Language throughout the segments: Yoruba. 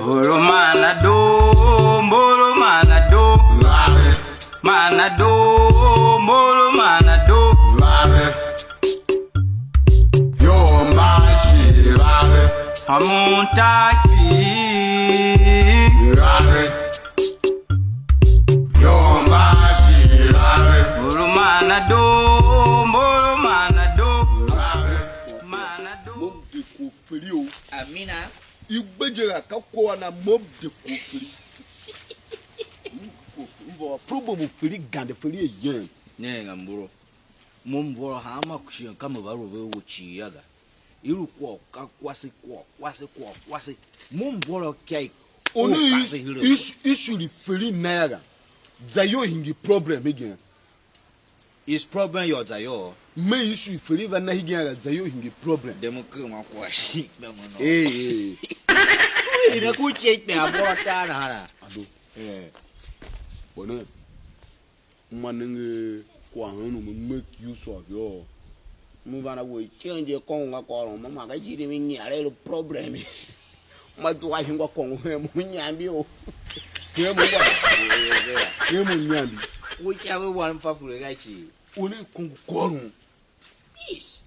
Mboro manado, mboro manado, manado, mboro manado. Yo mashi Homun Tiv Yo mashi Mboro manado, mboro manado, manado. Mob de kofri. Amina. Igbejera ka ko na mob de kofri. Mbo problem firi gande firi yen. Nenga mburo. Mumvoro hama kushia kama varo vewo chiyaga. Iru kwa kwasi. Mumvoro kai. Only issue the firi naira. Zayo hingi problem again. Is problem your zayo. Me issue firi va na higen zayo hingi problem. Demo kuma kwa shik na mono. Eh. Ina kuche te abota na hana. Ado. Bona. Maninge kwa hanu make use of your. Muvana we change konga koro mama ga jiri minyi ale problem. Matu hingwa kongo munyambi o. Kemo nyambi. Which have one for gachi. One kongo koro. Yes.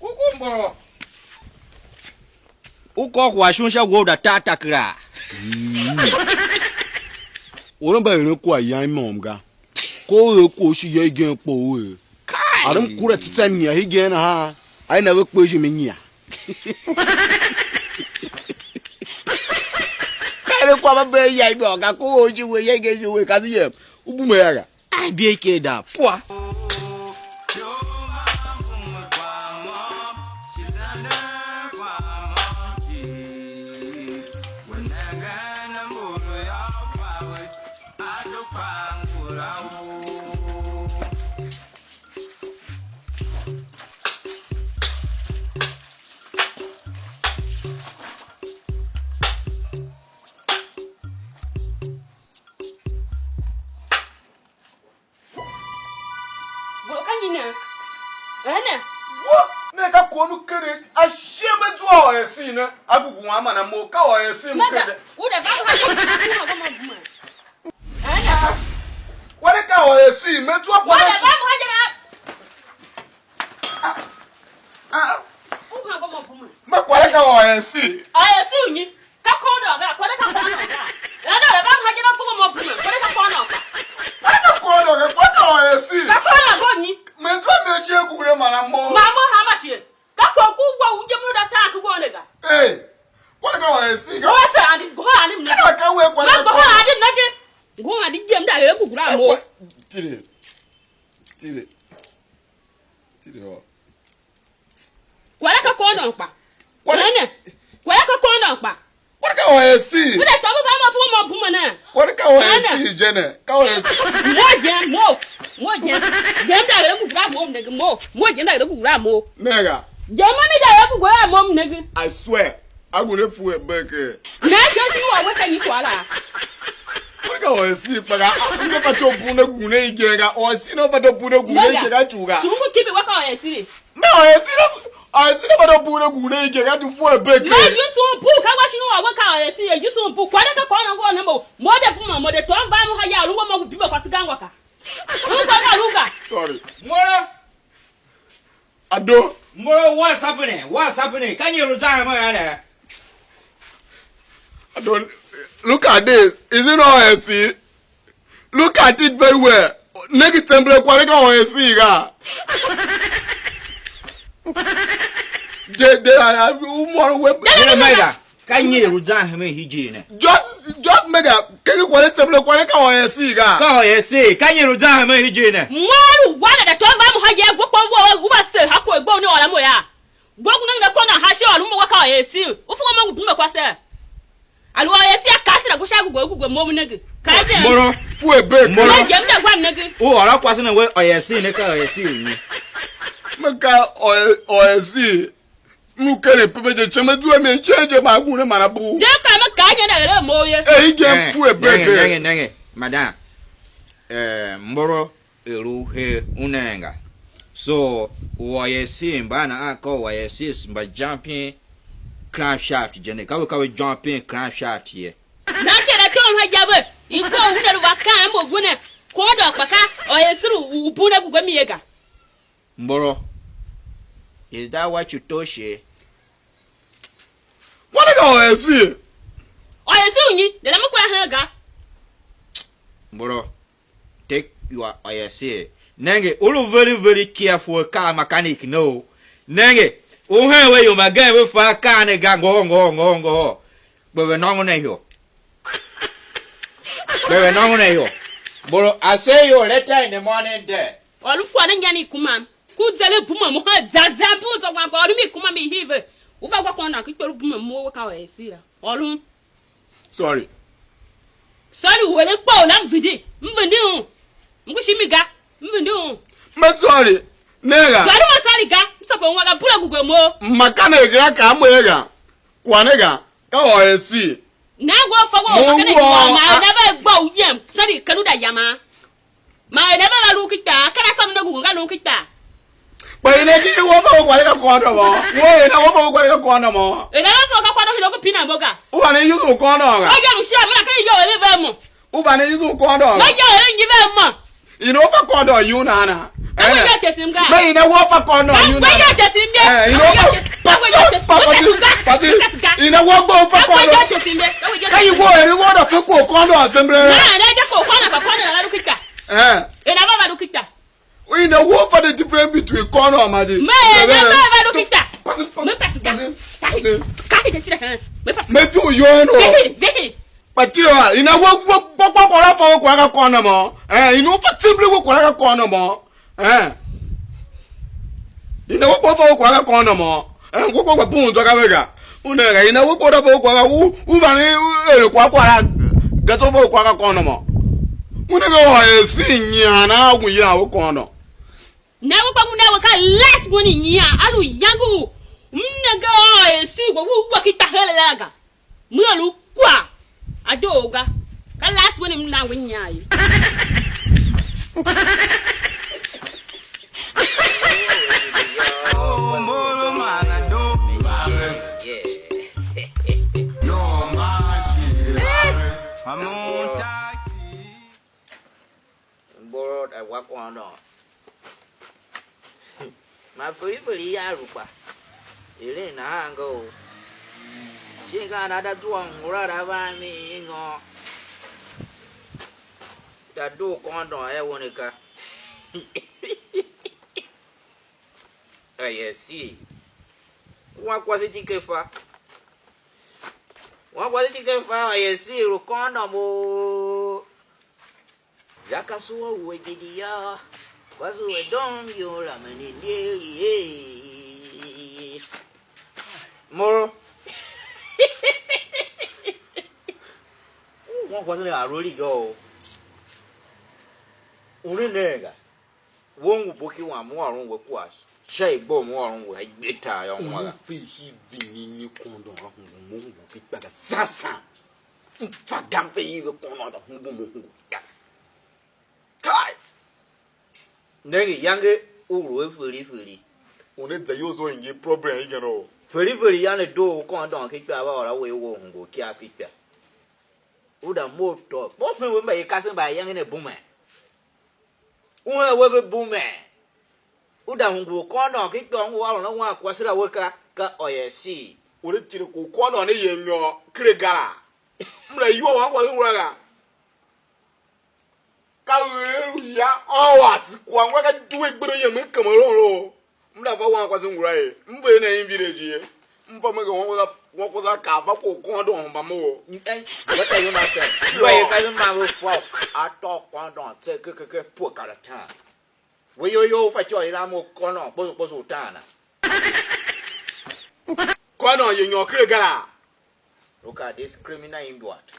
Kukumboro. Uko kwa shunsha woda tatakra. Wọ́n bá ìrìn kó àyà ń mọ̀ ọ́n kó o kó o sì yẹ igi ẹ̀ pọ̀ o ẹ̀. Àrùn kúrẹ̀ títẹ̀ nìyà igi ẹ̀ náà àyìn náà wọ́n pé oṣù mi nìyà. Kẹ́rin kó a bá bẹ̀rẹ̀ yà ìgbà ọ̀gá kó o sì wẹ̀ yẹ igi ẹ̀ wẹ̀ kásì yẹ ó bú mọ̀ yàrá. Àbí èké dà pọ̀. Ne ka ko nu kere a sheme tu o esi na agugu wa ma na mo ka o esi mu kere. Wo de ba ha ko ma buma. Wọ́n ká o esi me tu apo. Wo de ba ha je na. Wo ha ma buma. Me ko ká o esi. Aya si unyi. Ka ko do ga, ko de ka ko no ga. Na de ba ha je na ko ma buma. Ko de ka ko no ka. Wọ́n ká ko do ga ko ká o esi. Ka ko na go ni. Me tu me che gure ma na mo. Ma mo ha ma she. Ka ko ku wo uje mu da ta ku go ne ga. Eh. Wọ́n ká o esi. Go sa andi go ani mu ne. Ka ka we ko Ma go ha adi na ge. Go adi gem da ye ku gura mo. Tire o. Ko de ka ko no pa. Ko ne. Ko de ka ko no pa. Wọ́n ká o esi. Wo de to bu ga ma fu mo buma na. Wọ́n ká o esi jene. Ká o esi. Mo jen da ga ku gura mo ne mo jen da ga ku gura mo. Nega. Jemani da ya ku gura mo ne. I swear. Agune fu e back. Na je si wa we kan yi kwala. Wọ́n ká o esi paga. Ngo pa to bu na gu na igega. O si no pa to bu na gu na igega chuga. Su mu kibi wa ka o esi. No, o si no pa to bu na gu na igega tu fu e back. Na ju su pu ka wa shi no wa ka o esi ju su pu kwa de ka ko na go na mo de pu ma mo de to ba mu ha ya ru mo bi ba kwa si gangwa ka. Sorry. Moro. Ado. Moro, what's happening? Can you resign my Ado. Look at this. Is it not AC? Look at it very well. Negi temple kwa leka o AC ga. I more web. Can you resign me hygiene? Just make a can you kwa temple kwa leka o AC ga. Go AC. Can you resign me hygiene? Mo wa da to ba mu ha ye gwo pon wo ba se ha ko egbo ni ora mo ya. Gwo kun na ko na ha she olu mo wa ka o AC. U fu mo gu me kwa se. Alu o AC aka se na go sha gugu mo mu negi. Ka je. Moro fu e be. Moro je me gwa negi. O ora kwa se na we o AC ne ka o AC ni. Maka o AC. Mukere pepe de chama duwe me change ma gune marabu. Je ka ma ka je na re mo ye. E ige fu e bebe. Nenge. Madam. Mboro eru he unenga. So why see bana ako why see by jumping crash shaft jene ka we jumping crash shaft here. Na kera ke on hajabe. Iko unere waka mo gune. Ko do paka oyesuru ubuna gugwa miega. Mboro. Is that what you told she? What are you see? Oyesu nyi, de la mukwa haga. Mboro. Take your oyese. Nenge, all very very careful car mechanic no. Nenge, oh we you magan we fa car ne ga go. But we no ngone yo. We no ngone yo. Mboro, I say you later in the morning there. Olufu na nyani kuma. Ku zele buma mo ha zaza bu zo kwa olu mi kuma mi hive. Ufa kwa kona ki peru buma mo ka oyesi la. Olu. Sorry. Sorry wele pa ola mvidi. Mvidi hu. Mkushimiga. Mvidi hu. Me sorry. Nega. Gari wa sorry ga. Msafo nwa ga bula gugwe mo. Makana ega ka mwega. Kwa nega. Ka oyesi. Na go fa wo makana gwa ma na ba gba uyem. Sorry kanu da yama. Ma na ba lu kita. Kana sam na gugu ga lu kita. Ba ine ki wo fa kwa ka kondo mo. Wo ina wo fa kwa ka kondo mo. Ina na so ka kwa do ko pina boga. Uba ne yuzu kondo ga. Oya lu sha ma ka yo le ba mo. Uba ne yuzu kondo ga. Ma yo le ngi ba mo. Ino fa kondo yu na na. Awo yo tesim ga. Me ina wo fa kondo yu na. Awo yo tesim be. Ino fa ina wo gbo fa kondo. Awo yo tesim be. Ka yi wo eri wo da fe ko kondo asembre. Na de ko kwana ka kwana la lu kita. Ina ba ba lu kita. We know what for the difference between corner and Madi. Me ba lu kita. Me pasika. Ka de tira. Me pasika. Me tu yo no. Vehi. But you are in a work for a corner more. You know for simply work for a corner more. You know what for a corner more. And what for boons or Gavega. You know what for who get over a corner more. Whenever I sing, now we are a corner. Never come never ka last one in ya. Alu yangu. Mnaga see what we work it the hell laga. Mulu kwa. Adoga. Ka last one in now in ya. Mboro mana do. Homun Tiv. Mboro I work on. My free yarupa. Ile na hango. Chinga na da tuang ngura ba mi ngo. Da do kondo e wonika. Aye si. Wa kwasi tikefa. Wa kwasi tikefa aye si ru kondo mo. Yakasuwa wegidia. Wazu we don yo la mani deli Moro. Wọ́n kọ́ sílẹ̀ àròrí gan o. Orí nẹ́ẹ̀gà. Wọ́n wò bókí wọn àmú ọ̀run wò kú àṣà. Ṣé ìgbọ́ mú ọ̀run wò ẹgbẹ́ ta ayọ̀ wọn la. Fi hi vini ni kondo ahungu mungu kitbaga sasa. Mfa gampe yi kondo ahungu mungu. Kai. Nẹ́ẹ̀gì yange uru e fèrè. One day you so in problem again. Oh, Fèrè yange do kọ́ndọ̀ kíkpẹ́ àbá ọ̀rọ̀ wo ewo òhùngò kí a kíkpẹ́. Uda moto. Bo me we me kasin ba yang ne bume. Uwe we bume. Uda hungu kono ki to ngu walo na wa kwasira we ka oyesi. one tiri ko kono ne yenyo kregara. Mra yo wa kwa ngura ka we ya hours kwa ngwa ka duwe gbero ye me kamaro ro. Mra fa wa kwa ngura e. Mbe na yin village ye. Mfa me go won ko za ka ba ko kondo on ba mo. What are you not saying? Why you guys ma we fo ato kondo te ke po kala ta. We yo fa cho ira mo kono po so ta na. Kono yenyo kregara. Look at this criminal in what?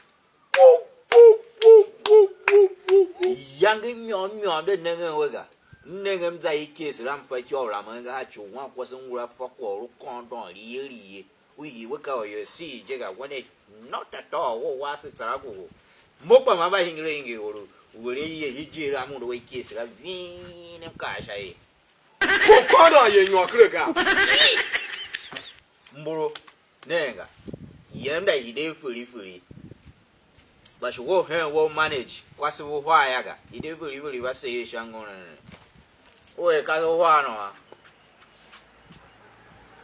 Young myon de nenge wega. Nenge mza ikesi ram fa cho ram nga chu wa ko sun wura fa ko ru kondo ri we ka yo si jega when not at all wo was it rago. Mopa ma ba hingre oru. Wure ye hiji ram do ikesi ra vin ka shai. Kokodo ye nyo krega. Mburu nenga yenda ide furi but you go here will manage kwasi wo hwa yaga ide furi wa say shango ne o e ka zo hwa no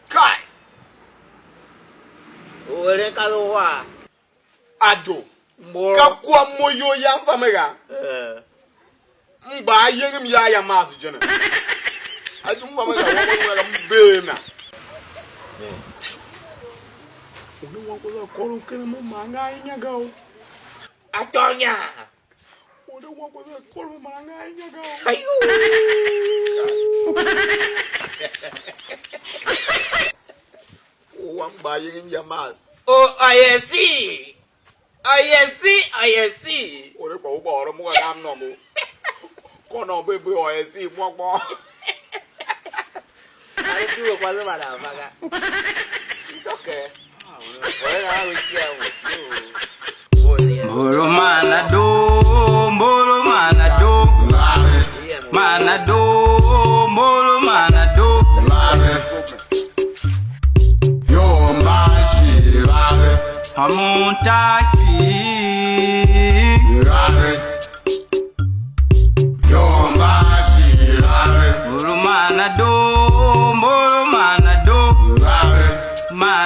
Kai. o le ka zo hwa Ado. mburu Ka kwa moyo ya mfamega. Mba yengim ya mas jena. Adu mfamega wo mbena. Onu wa ko ko kene mo manga inyaga o. atonya Onu wa ko manga inyaga o. ayo O wa mba yengim ya mas. oh ayesi Ore pa wo oro mo ga dam no mo. Ko no bebe o esi gbogbo. ari tuwe kwa zo bada faga It's okay. ore na we kia wo Mboro mana do, mboro mana do, mana do, mboro mana do. Homun Tiv